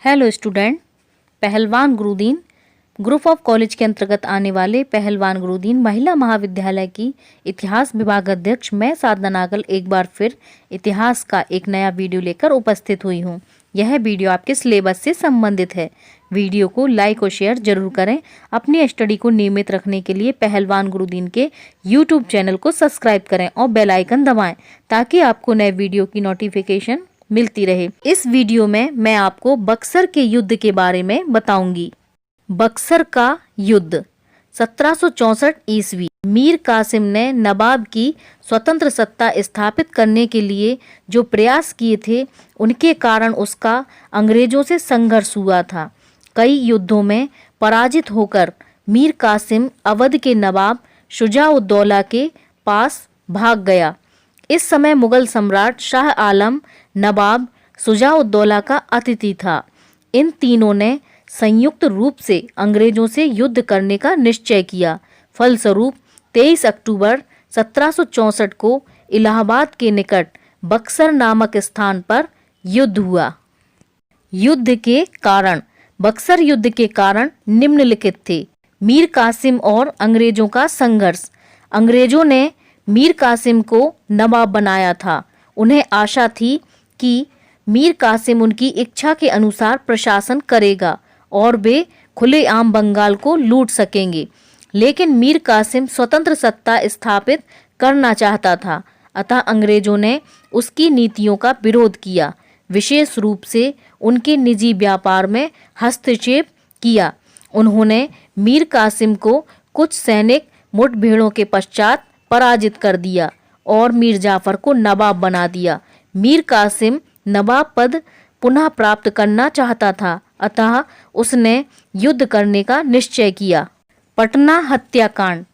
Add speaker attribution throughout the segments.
Speaker 1: Hello student, पहलवान Gurudeen group of college के अंतर्गत आने वाले पहलवान गुरुदीन महिला महाविद्यालय की इतिहास विभाग अध्यक्ष मैं साधना नागल एक बार फिर इतिहास का एक नया वीडियो लेकर उपस्थित हुई हूँ। यह वीडियो आपके सिलेबस से संबंधित है। वीडियो को लाइक और शेयर जरूर करें। अपनी स्टडी को नियमित रखने के लिए पहलवान गुरुदीन के यूट्यूब चैनल को सब्सक्राइब करें और बेल आइकन दबाएं ताकि आपको नए वीडियो की नोटिफिकेशन मिलती रहे। इस वीडियो में मैं आपको बक्सर के युद्ध के बारे में बताऊंगी। बक्सर का युद्ध 1764 ईस्वी। मीर कासिम ने नवाब की स्वतंत्र सत्ता स्थापित करने के लिए जो प्रयास किए थे, उनके कारण उसका अंग्रेजों से संघर्ष हुआ था। कई युद्धों में पराजित होकर मीर कासिम अवध के नवाब शुजा-उद-दौला के पास भाग गया। इस समय मुगल सम्राट शाह आलम नवाब शुजा-उद-दौला का अतिथि था। इन तीनों ने संयुक्त रूप से अंग्रेजों से युद्ध करने का निश्चय किया। फलस्वरूप 23 अक्टूबर 1764 को इलाहाबाद के निकट बक्सर नामक स्थान पर युद्ध हुआ। युद्ध के कारण। बक्सर युद्ध के कारण निम्नलिखित थे। मीर कासिम और अंग्रेजों का संघर्ष। अंग्रेजों ने मीर कासिम को नवाब बनाया था। उन्हें आशा थी कि मीर कासिम उनकी इच्छा के अनुसार प्रशासन करेगा और वे खुलेआम बंगाल को लूट सकेंगे। लेकिन मीर कासिम स्वतंत्र सत्ता स्थापित करना चाहता था, अतः अंग्रेजों ने उसकी नीतियों का विरोध किया। विशेष रूप से उनके निजी व्यापार में हस्तक्षेप किया। उन्होंने मीर कासिम को कुछ सैनिक मुठभेड़ों के पश्चात पराजित कर दिया और मीर जाफर को नवाब बना दिया। मीर कासिम नवाब पद पुनः प्राप्त करना चाहता था, अतः उसने युद्ध करने का निश्चय किया। पटना हत्याकांड।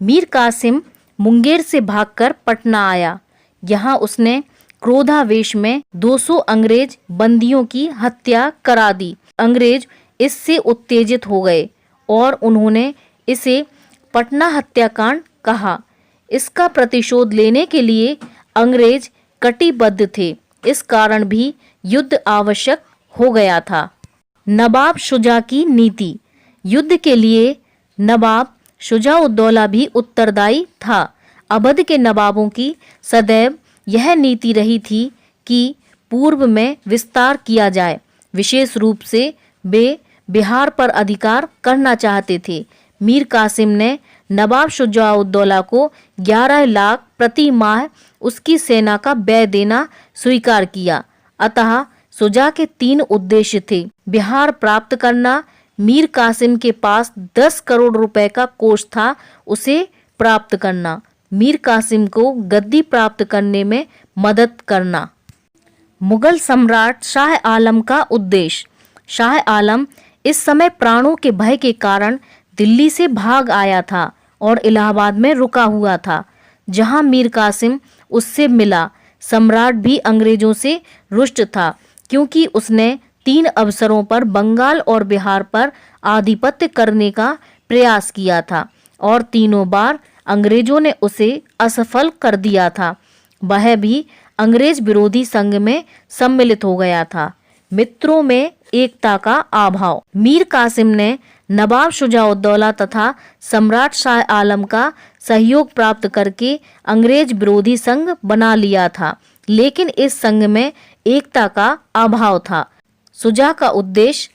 Speaker 1: मीर कासिम मुंगेर से भागकर पटना आया। यहाँ उसने क्रोधावेश में 200 अंग्रेज बंदियों की हत्या करा दी। अंग्रेज इससे उत्तेजित हो गए और उन्होंने इसे पटना हत्याकांड कहा। इसका प्रतिशोध लेने के लिए अंग्रेज कटिबद्ध थे। इस कारण भी युद्ध आवश्यक हो गया था। नवाब शुजा की नीति। युद्ध के लिए नवाब शुजा-उद-दौला भी उत्तरदायी था। अवध के नवाबों की सदैव यह नीति रही थी कि पूर्व में विस्तार किया जाए। विशेष रूप से वे बिहार पर अधिकार करना चाहते थे। मीर कासिम ने नवाब शुजा-उद-दौला को 11 लाख प्रति माह उसकी सेना का व्यय देना स्वीकार किया। अतः शुजा के 3 उद्देश्य थे। बिहार प्राप्त करना, मीर कासिम के पास 10 करोड़ रुपए का कोष था, उसे प्राप्त करना, मीर कासिम को गद्दी प्राप्त करने में मदद करना। मुगल सम्राट शाह आलम का उद्देश्य। शाह आलम इस समय प्राणों के भय के कारण दिल्ली से भाग आया था और इलाहाबाद में रुका हुआ था, जहां मीर कासिम उससे मिला। सम्राट भी अंग्रेजों से रुष्ट था, क्योंकि उसने 3 अवसरों पर बंगाल और बिहार पर आधिपत्य करने का प्रयास किया था और तीनों बार अंग्रेजों ने उसे असफल कर दिया था। वह भी अंग्रेज विरोधी संघ में सम्मिलित हो गया था। मित्रों में एकता का अभाव। मीर कासिम ने नवाब शुजा-उद-दौला तथा सम्राट शाह आलम का सहयोग प्राप्त करके अंग्रेज विरोधी संघ बना लिया था, लेकिन इस संघ में एकता का अभाव था। शुजा का उद्देश्य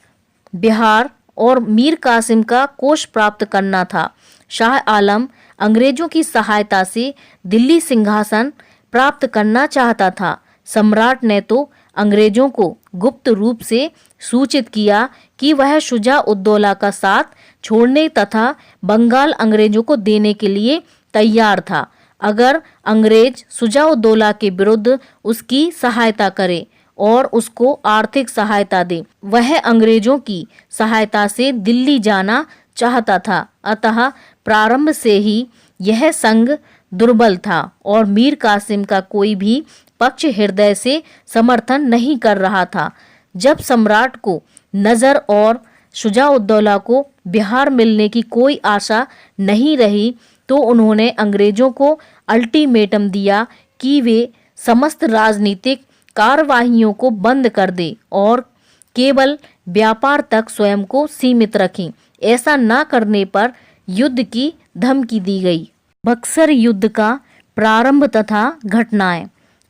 Speaker 1: बिहार और मीर कासिम का कोष प्राप्त करना था। शाह आलम अंग्रेजों की सहायता से दिल्ली सिंहासन प्राप्त करना चाहता था। सम्राट ने तो अंग्रेजों को गुप्त रूप से सूचित किया कि वह शुजा-उद-दौला का साथ छोड़ने तथा बंगाल अंग्रेजों को देने के लिए तैयार था, अगर अंग्रेज शुजा-उद-दौला के विरुद्ध उसकी सहायता करे और उसको आर्थिक सहायता दे। वह अंग्रेजों की सहायता से दिल्ली जाना चाहता था, अतः प्रारंभ से ही यह संघ दुर्बल था और मीर कासिम का कोई भी पक्ष हृदय से समर्थन नहीं कर रहा था। जब सम्राट को नजर और शुजा-उद-दौला को बिहार मिलने की कोई आशा नहीं रही, तो उन्होंने अंग्रेजों को अल्टीमेटम दिया कि वे समस्त राजनीतिक कार्यवाहियों को बंद कर दें और केवल व्यापार तक स्वयं को सीमित रखें। ऐसा न करने पर युद्ध की धमकी दी गई। बक्सर युद्ध का प्रारंभ तथा घटनाएं।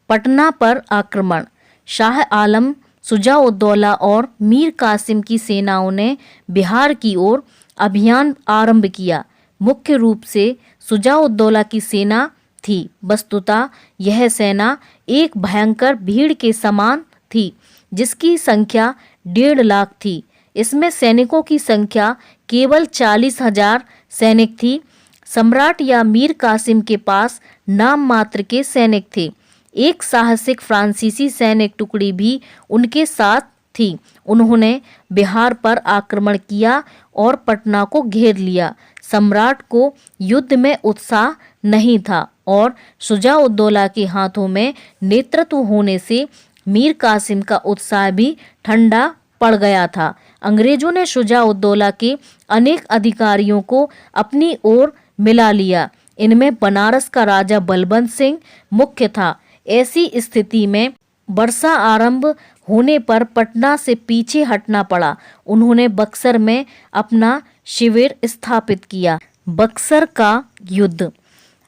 Speaker 1: पटना पर आक्रमण। शाह आलम, शुजा-उद-दौला और मीर कासिम की सेनाओं ने बिहार की ओर अभियान आरंभ किया। मुख्य रूप से शुजा-उद-दौला की सेना थी। वस्तुतः यह सेना एक भयंकर भीड़ के समान थी, जिसकी संख्या 1.5 लाख थी। इसमें सैनिकों की संख्या केवल 40,000 सैनिक थी। सम्राट या मीर कासिम के पास नाम मात्र के सैनिक थे। एक साहसिक फ्रांसीसी सैनिक टुकड़ी भी उनके साथ थी। उन्होंने बिहार पर आक्रमण किया और पटना को घेर लिया। सम्राट को युद्ध में उत्साह नहीं था और शुजा-उद-दौला के हाथों में नेतृत्व होने से मीर कासिम का उत्साह भी ठंडा पड़ गया था। अंग्रेजों ने शुजा-उद-दौला के अनेक अधिकारियों को अपनी ओर मिला लिया। इनमें बनारस का राजा बलबंत सिंह मुख्य था। ऐसी स्थिति में वर्षा आरंभ होने पर पटना से पीछे हटना पड़ा। उन्होंने बक्सर में अपना शिविर स्थापित किया। बक्सर का युद्ध।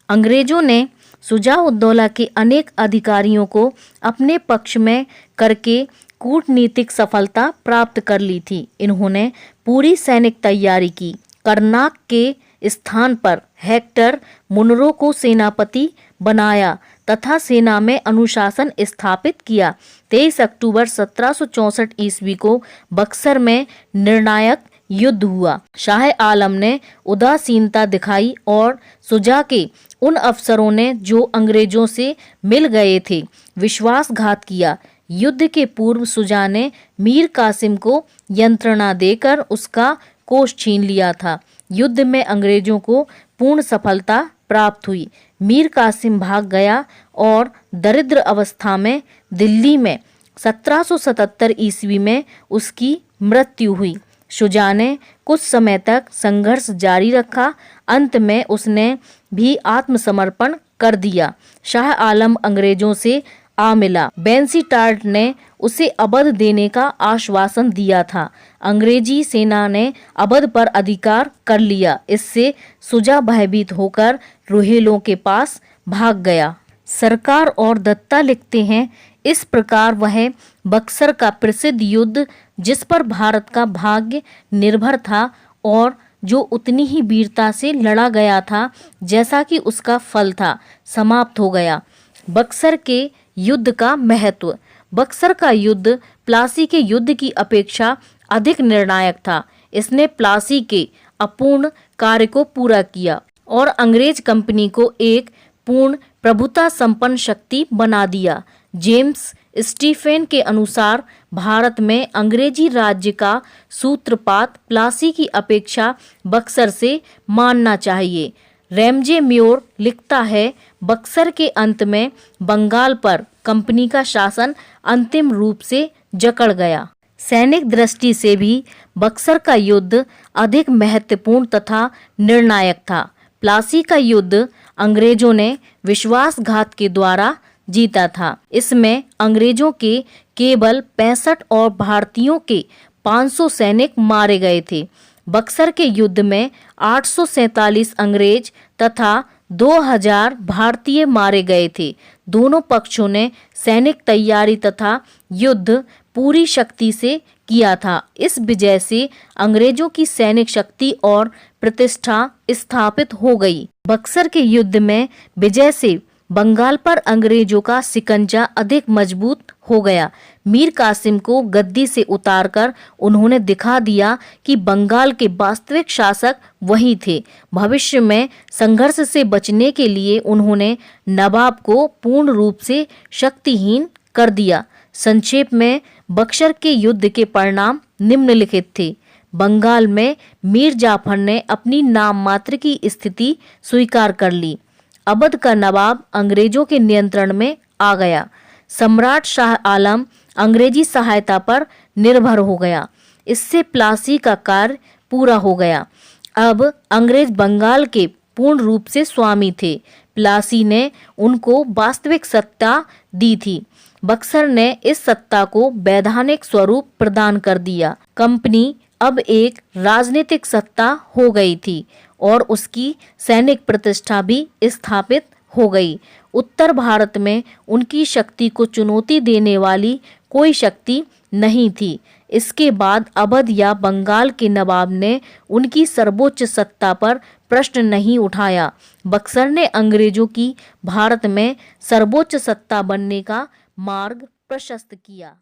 Speaker 1: अंग्रेजों ने शुजा-उद-दौला के अनेक अधिकारियों को अपने पक्ष में करके कूटनीतिक सफलता प्राप्त कर ली थी। इन्होंने पूरी सैनिक तैयारी की। करनाक के स्थान पर हेक्टर मुनरो को सेनापति बनाया तथा सेना में अनुशासन स्थापित किया। 23 अक्टूबर 1764 ईस्वी को बक्सर में निर्णायक युद्ध हुआ। शाह आलम ने उदासीनता दिखाई और शुजा के उन अफसरों ने जो अंग्रेजों से मिल गए थे विश्वासघात किया। युद्ध के पूर्व शुजा ने मीर कासिम को यंत्रणा देकर उसका कोष छीन लिया था। युद्ध में अंग्रेजों को पूर्ण सफलता प्राप्त हुई। मीर कासिम भाग गया और दरिद्र अवस्था में दिल्ली में 1777 ईस्वी में उसकी मृत्यु हुई। शुजा ने कुछ समय तक संघर्ष जारी रखा। अंत में उसने भी आत्मसमर्पण कर दिया। शाह आलम अंग्रेजों से आ मिला। बेंसीटार्ट ने उसे अवध देने का आश्वासन दिया था। अंग्रेजी सेना ने अवध पर अधिकार कर लिया। इससे शुजा भयभीत होकर रोहेलों के पास भाग गया। सरकार और दत्ता लिखते हैं, इस प्रकार वह बक्सर का प्रसिद्ध युद्ध, जिस पर भारत का भाग्य निर्भर था और जो उतनी ही वीरता से लड़ा गया था जैसा कि उसका फल था, समाप्त हो गया। बक्सर के युद्ध का महत्व। बक्सर का युद्ध प्लासी के युद्ध की अपेक्षा अधिक निर्णायक था। इसने प्लासी के अपूर्ण कार्य को पूरा किया और अंग्रेज कंपनी को एक पूर्ण प्रभुता संपन्न शक्ति बना दिया। जेम्स स्टीफेन के अनुसार भारत में अंग्रेजी राज्य का सूत्रपात प्लासी की अपेक्षा बक्सर से मानना चाहिए। रैमजे म्योर लिखता है, बक्सर के अंत में बंगाल पर कंपनी का शासन अंतिम रूप से जकड़ गया। सैनिक दृष्टि से भी बक्सर का युद्ध अधिक महत्वपूर्ण तथा निर्णायक था। प्लासी का युद्ध अंग्रेजों ने विश्वासघात के द्वारा जीता था। इसमें अंग्रेजों के केवल 65 और भारतीयों के 500 सैनिक मारे गए थे। बक्सर के युद्ध में 847 अंग्रेज तथा 2000 भारतीय मारे गए थे। दोनों पक्षों ने सैनिक तैयारी तथा युद्ध पूरी शक्ति से किया था। इस विजय से अंग्रेजों की सैनिक शक्ति और प्रतिष्ठा स्थापित हो गई। बक्सर के युद्ध में विजय से बंगाल पर अंग्रेजों का शिकंजा अधिक मजबूत हो गया। मीर कासिम को गद्दी से उतारकर उन्होंने दिखा दिया कि बंगाल के वास्तविक शासक वही थे। भविष्य में संघर्ष से बचने के लिए उन्होंने नवाब को पूर्ण रूप से शक्तिहीन कर दिया। संक्षेप में बक्सर के युद्ध के परिणाम निम्नलिखित थे। बंगाल में मीर जाफर ने अपनी नाम मात्र की स्थिति स्वीकार कर ली। अवध का नवाब अंग्रेजों के नियंत्रण में आ गया। सम्राट शाह आलम अंग्रेजी सहायता पर निर्भर हो गया। इससे प्लासी का कार्य पूरा हो गया। अब अंग्रेज बंगाल के पूर्ण रूप से स्वामी थे। प्लासी ने उनको वास्तविक सत्ता दी थी। बक्सर ने इस सत्ता को वैधानिक स्वरूप प्रदान कर दिया। कंपनी अब एक राजनीतिक सत्ता हो गई थी और उसकी सैनिक प्रतिष्ठा भी स्थापित हो गई। उत्तर भारत में उनकी शक्ति को चुनौती देने वाली कोई शक्ति नहीं थी। इसके बाद अवध या बंगाल के नवाब ने उनकी सर्वोच्च सत्ता पर प्रश्न नहीं उठाया। बक्सर ने अंग्रेजों की भारत में सर्वोच्च सत्ता बनने का मार्ग प्रशस्त किया।